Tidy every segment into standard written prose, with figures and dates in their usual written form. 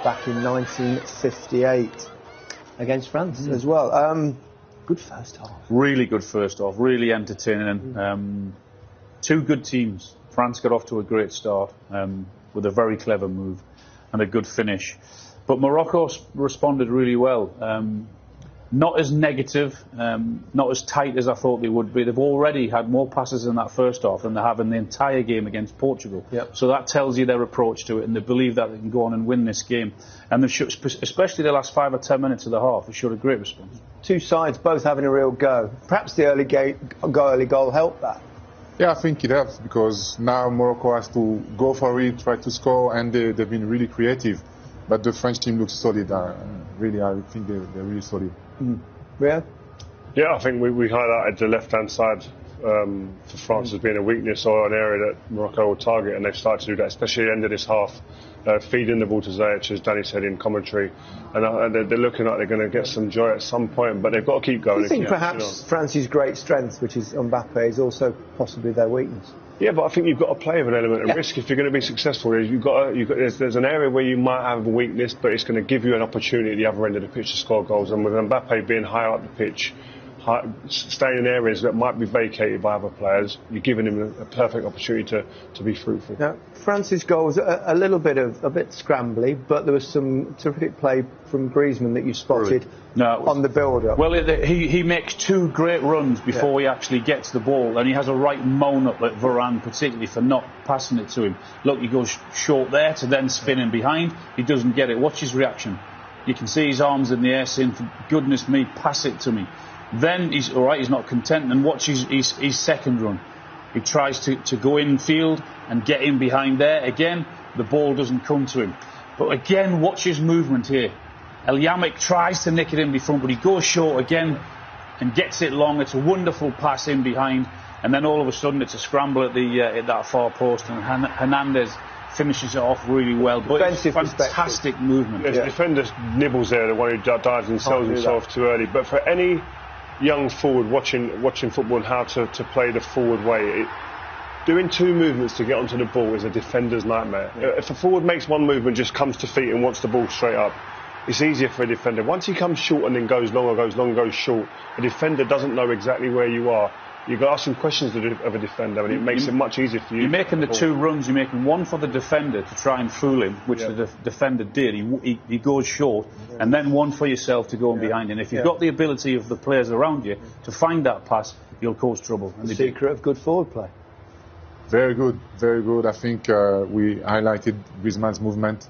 back in 1958 against France as well. Good first half. Really good first half, really entertaining. Two good teams. France got off to a great start with a very clever move and a good finish. But Morocco responded really well. Not as negative, not as tight as I thought they would be. They've already had more passes in that first half than they have in the entire game against Portugal. Yep. So that tells you their approach to it, and they believe that they can go on and win this game. And especially the last 5 or 10 minutes of the half, they showed a great response. Two sides both having a real go. Perhaps the early goal helped that. Yeah, I think it helps because now Morocco has to go for it, try to score, and they've been really creative. But the French team looks solid. Really, I think they're really solid. Yeah? Yeah, I think we highlighted the left-hand side for France as being a weakness or an area that Morocco will target, and they've started to do that, especially at the end of this half, feeding the ball to Ziyech, as Danny said in commentary. And they're looking like they're going to get some joy at some point, but they've got to keep going. Do you think perhaps France's great strength, which is Mbappe, is also possibly their weakness? Yeah, but I think you've got to play with an element of risk if you're going to be successful. There's an area where you might have a weakness, but it's going to give you an opportunity at the other end of the pitch to score goals. And with Mbappe being higher up the pitch, staying in areas that might be vacated by other players, you're giving him a perfect opportunity to be fruitful. Now, France's goal was a bit scrambly, but there was some terrific play from Griezmann that you spotted on the build-up. Well, he makes two great runs before he actually gets the ball, and he has a right moan up at Varane, particularly for not passing it to him. Look, he goes short there to then spinning behind. He doesn't get it. Watch his reaction. You can see his arms in the air saying, for goodness me, pass it to me. Then he's all right, he's not content, and watch his second run. He tries to go in field and get in behind there. Again, the ball doesn't come to him. But again, watch his movement here. El Yamik tries to nick it in front, but he goes short again and gets it long. It's a wonderful pass in behind, and then all of a sudden it's a scramble at that far post, and Hernandez finishes it off really well. But it's fantastic movement. The defender nibbles there, the one who dives and sells himself too early. But for any young forward watching football and how to play the forward way, doing two movements to get onto the ball is a defender's nightmare. If a forward makes one movement, just comes to feet and wants the ball straight up, it's easier for a defender. Once he comes short and then goes long or goes long, goes short, a defender doesn't know exactly where you are. You've got to ask some questions of a defender, and it makes it much easier for you. You're making the two runs. You're making one for the defender to try and fool him, which the defender did. He goes short, and then one for yourself to go on behind. And if you've got the ability of the players around you to find that pass, you'll cause trouble. The secret of good forward play. Very good, very good. I think we highlighted Griezmann's movement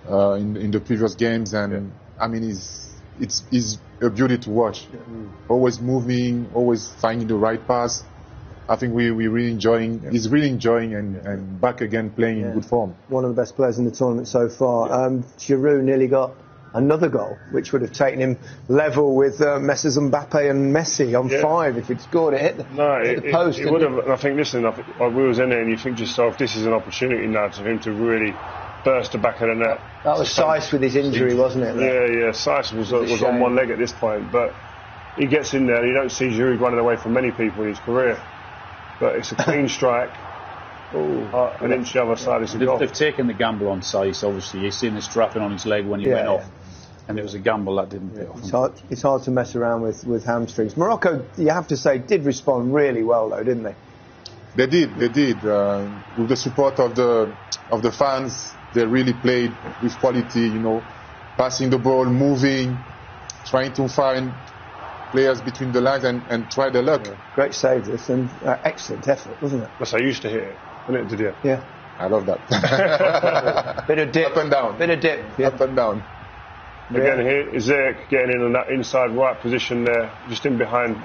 in the previous games, and I mean, it's a beauty to watch. Always moving, always finding the right pass. I think we're really enjoying. He's really enjoying and back again playing in good form. One of the best players in the tournament so far. Giroud nearly got another goal, which would have taken him level with Messi's Mbappe and Messi on 5 if he'd scored it. Hit the post. It would have. And I think, listen, we was in there, and you think to yourself, this is an opportunity now for him to really burst the back of the net. That was Saiss with his injury, wasn't it? Yeah. Saiss was on one leg at this point, but he gets in there. You don't see Giroud running away from many people in his career, but it's a clean strike. An inch the other side is a goal. They've taken the gamble on Saiss, obviously. You've seen the strapping on his leg when he went off, and it was a gamble that didn't pay off. It's hard to mess around with hamstrings. Morocco, you have to say, did respond really well, though, didn't they? They did. With the support of the fans, they really played with quality, passing the ball, moving, trying to find players between the lines and try their luck. Great save this, and excellent effort, wasn't it? Yes, I used to hit it, wasn't it, did you? Yeah. I love that. Bit of dip. Up and down. Bit of dip. Yeah. Up and down. Again, here is Ziyech getting in on that inside right position there, just in behind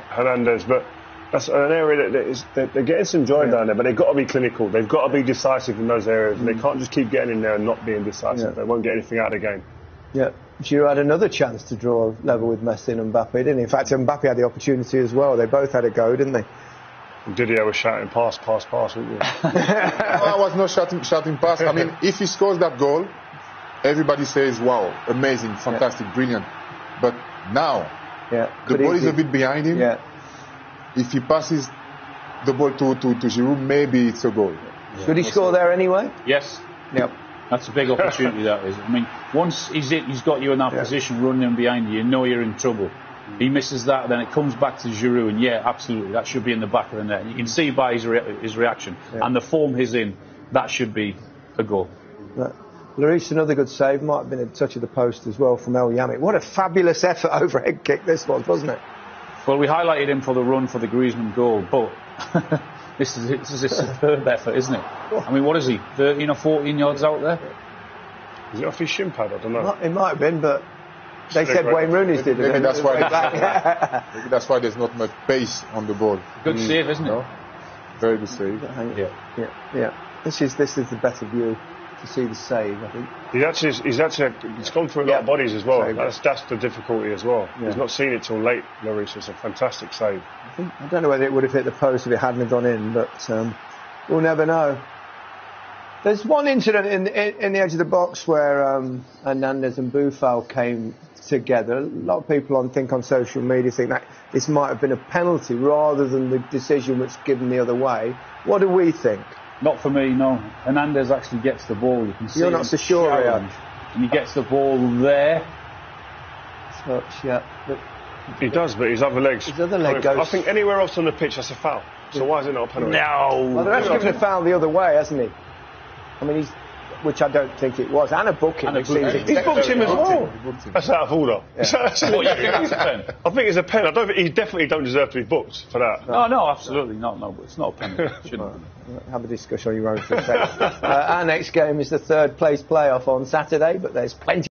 Hernandez, but that's an area that they're getting some joy down there, but they've got to be clinical. They've got to be decisive in those areas. They can't just keep getting in there and not being decisive. They won't get anything out of the game. Yeah. Giroud had another chance to draw level with Messi and Mbappe, didn't he? In fact, Mbappe had the opportunity as well. They both had a go, didn't they? Didier was shouting, pass, wasn't he? No, I was not shouting pass. I mean, if he scores that goal, everybody says, wow, amazing, fantastic, brilliant. But now, the ball is a bit behind him. Yeah. If he passes the ball to Giroud, maybe it's a goal. Could he score there anyway? Yes. Yep. That's a big opportunity, that is. I mean, once he's got you in that position, running in behind you, you know you're in trouble. He misses that, then it comes back to Giroud, and absolutely, that should be in the back of the net. And you can see by his reaction and the form he's in, that should be a goal. Lloris, another good save, might have been a touch of the post as well from El Yamik. What a fabulous effort overhead kick this was, wasn't it? Well, we highlighted him for the run for the Griezmann goal, but this is a superb effort, isn't it? I mean, what is he, 13 or 14 yards out there? Is it off his shin pad? I don't know. It might have been, but they said Wayne Rooney's did it. Maybe that's why. Maybe that's why there's not much pace on the ball. Good save, isn't it? Very good save. Yeah. This is the better view to see the save, I think. He's gone through a lot of bodies as well. That's the difficulty as well. Yeah. He's not seen it till late, Lloris. It's a fantastic save. I don't know whether it would have hit the post if it hadn't have gone in, but we'll never know. There's one incident in the edge of the box where Hernandez and Boufal came together. A lot of people on social media think that this might have been a penalty rather than the decision which given the other way. What do we think? Not for me, no. Hernandez actually gets the ball. You can see. You're not so sure, Rio. And he gets the ball there. Touch, but he does, but his other leg goes. I think anywhere else on the pitch that's a foul. So why is it not a penalty? No. Well, they're actually given a foul the other way, hasn't he? I mean, which I don't think it was. And a booking. He's booked him as well. That's out of order. What, you think that's a pen? I think it's a pen. He definitely don't deserve to be booked for that. No, absolutely not. No, but it's not a penalty. It shouldn't be. Have a discussion on your own. Our next game is the third place playoff on Saturday, but there's plenty